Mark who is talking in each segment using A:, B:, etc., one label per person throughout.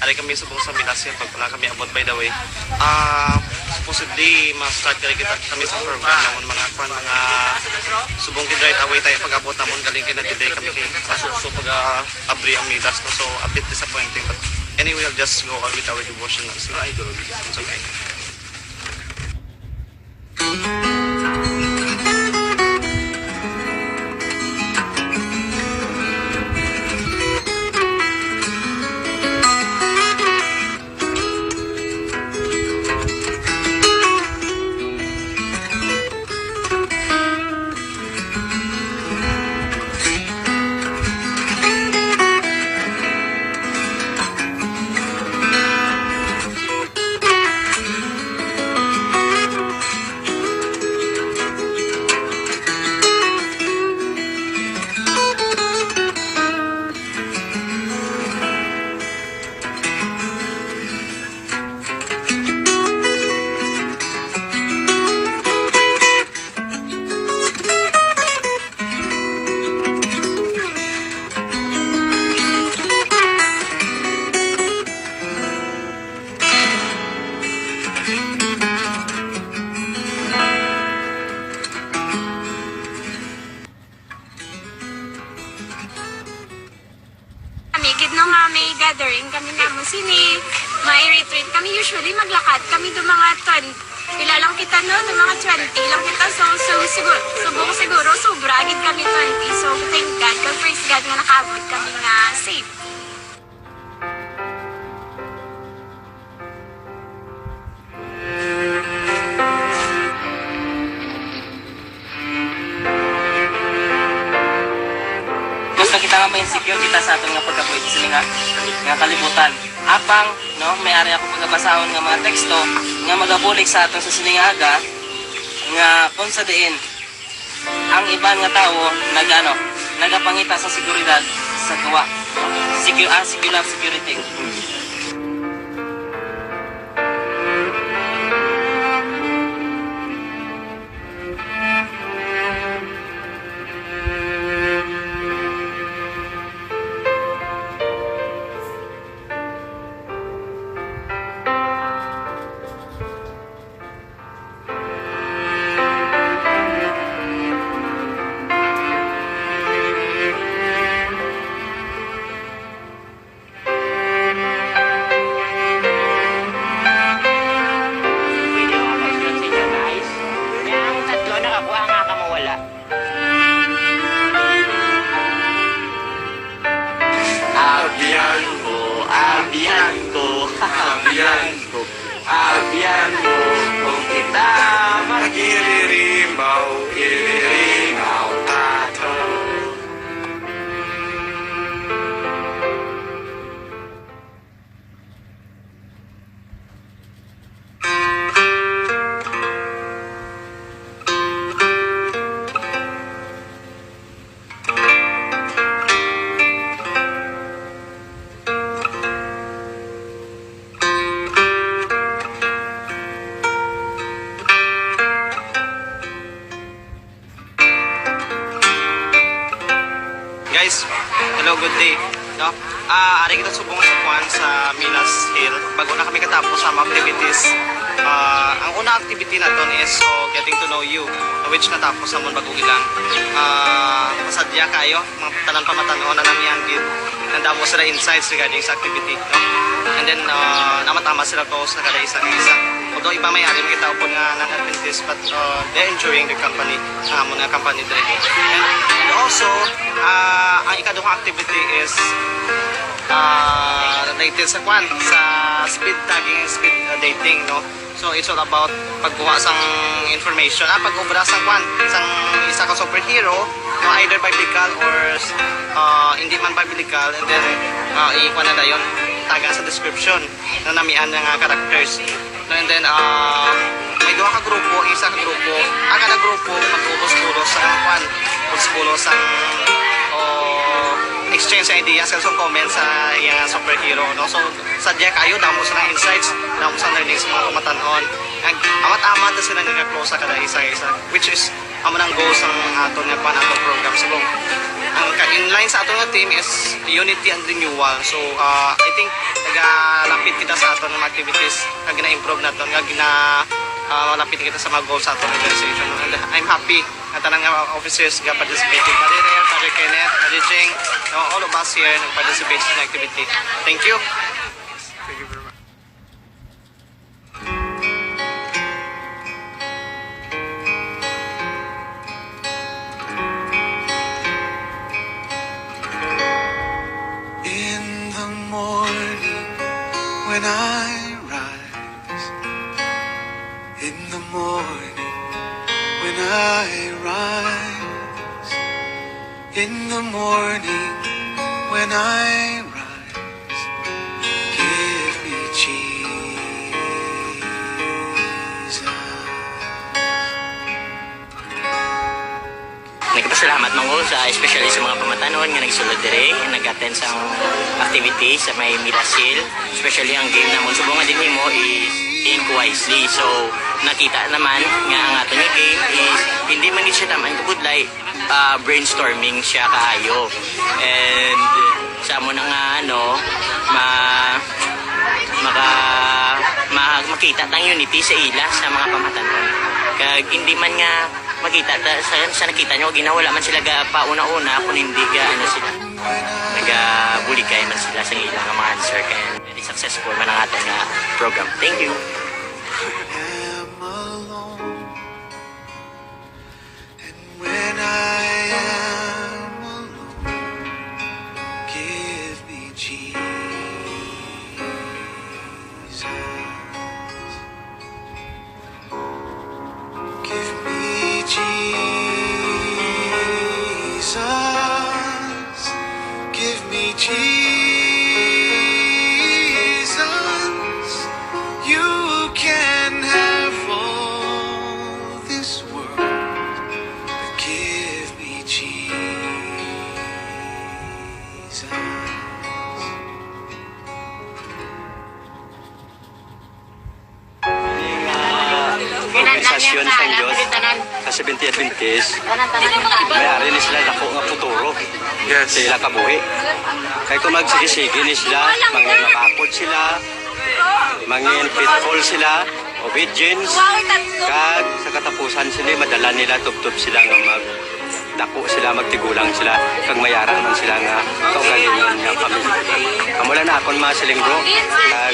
A: Ari kami subong sa Milasin pag wala kami abot by the way. Supposedly ma-start kami sa program namon mga subong gid right away tayo pag abot namon galing delay kami kay so pag abri ang Milas no, so a bit disappointing but anyway we'll just go on with our devotionals na idol. So okay.
B: May gathering kami namo sini, may retreat kami usually maglakad kami do mga 20. Pila lang kita no, do mga 20 lang kita so siguro sobra gid kami 20. So thank God, praise God nga nakaabot kami nga safe.
C: Kita nga ma-insecure kita sa atong nga pagkabuhi sila nga kalibutan. Apang no, may ari ako pagabasahon nga mga teksto nga magabulik sa atong sa silingaga nga kung sa diin ang iban nga tawo nagapangita sa seguridad sa gawa. Security.
A: Abiyanto, kung kita magilirimbaw, ilirimaw tato. Guys, hello, good day. No? Ari kita subong sa kuan sa Milas Hill. Bago na kami katapos sa mga activities. Ang una activity na to is getting to know you, which natapos sa mga bagong ilang. Masadya kayo, mga tanan pamatanon na namin yan. Nandamo sila insights regarding sa activity. No? And then, namatama sila to sa kada isa. Although iba may ari makita po nga ng Adventist, but they're enjoying the company, mga company direct. And also, ang ikaduhang activity is related sa kwan, sa speed tagging, speed dating, no? So it's all about pagkuha sang information, pag-ubra sang kwan, sang isa ka superhero, no, either biblical or hindi man biblical, and then i-kwan na dayon, tagan sa description na namian ng characters. No, and then may duha ka grupo, isa ka grupo, ang kada grupo mag-ulos-ulos sang kwan, ulos-ulos sang exchange ideas kasi comments sa yung superhero, no? So sadya kayo damo sa insights, damo sa learnings mga kumatanon. Amat-amat na sila nagka-close sa kada isa-isa, which is amo nang goals ang aton nga panatong program. So ang inline sa aton nga team is unity and renewal. So I think malapit kita sa aton mga activities nga gina-improve naton nga malapit kita sa mga goals sa aton organization. And I'm happy na tanang nga officers nga participating. Father Kenneth, Father Jing, all of us here nag-participate sa activity. Thank you. Thank you very much.
D: In the morning when I rise, in the morning when I rise, in the morning when I rise, give me Jesus.
E: Nagpasalamat mango sa especially sa mga pamatanon nga nagsulod dire, nag-attend sa activity sa may Milasil, especially ang game namon subongan din nimo is think wisely. So nakita naman nga ang ato nga game is hindi man gid siya taman kabudlay, brainstorming siya kaayo. And sa mo na nga makita tang unity sa ila sa mga pamatanon. Kag hindi man nga makita sa nakita nyo ginawala man sila ga pauna-una kung hindi ga sila nagabuligay man sila sa ilang mga answer kaya very successful man ang ating program. Thank you.
D: Am alone, and when I am alone, give me Jesus. Give me Jesus. Give me Jesus. You can have all this world, but give me Jesus.
F: Organisasyon sa Diyos sa 70 Adventist may-ari ni sila dako nga futuro sa ilang kabuhi kaya kung magsigisigi ni sila mangin mapakod sila mangin faithful sila obedience kag sa katapusan sila madala nila tubtob sila nga dako sila magtigulang sila kag mayara man sila nga kaugalingon nga pamilya amula na akon mga silinggo kag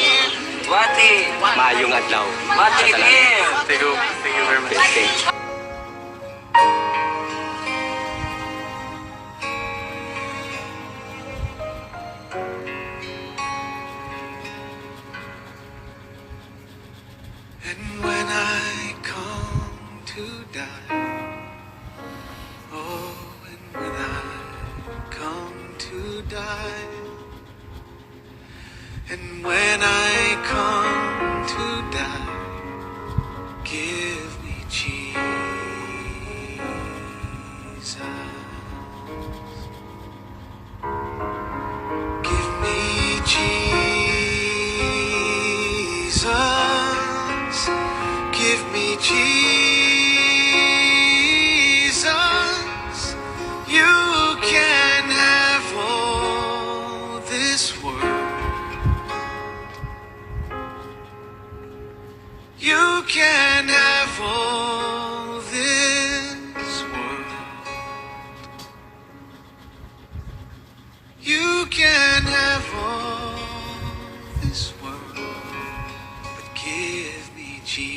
F: maayong adlaw sa tanan.
A: Thank you very much.
F: Okay.
D: And when I come to die, oh, and when I come to die, and when I come to die, give me Jesus. Give me Jesus. Give me Jesus. You can have all this world. You can have all this world. You can have all this world, but give me Jesus.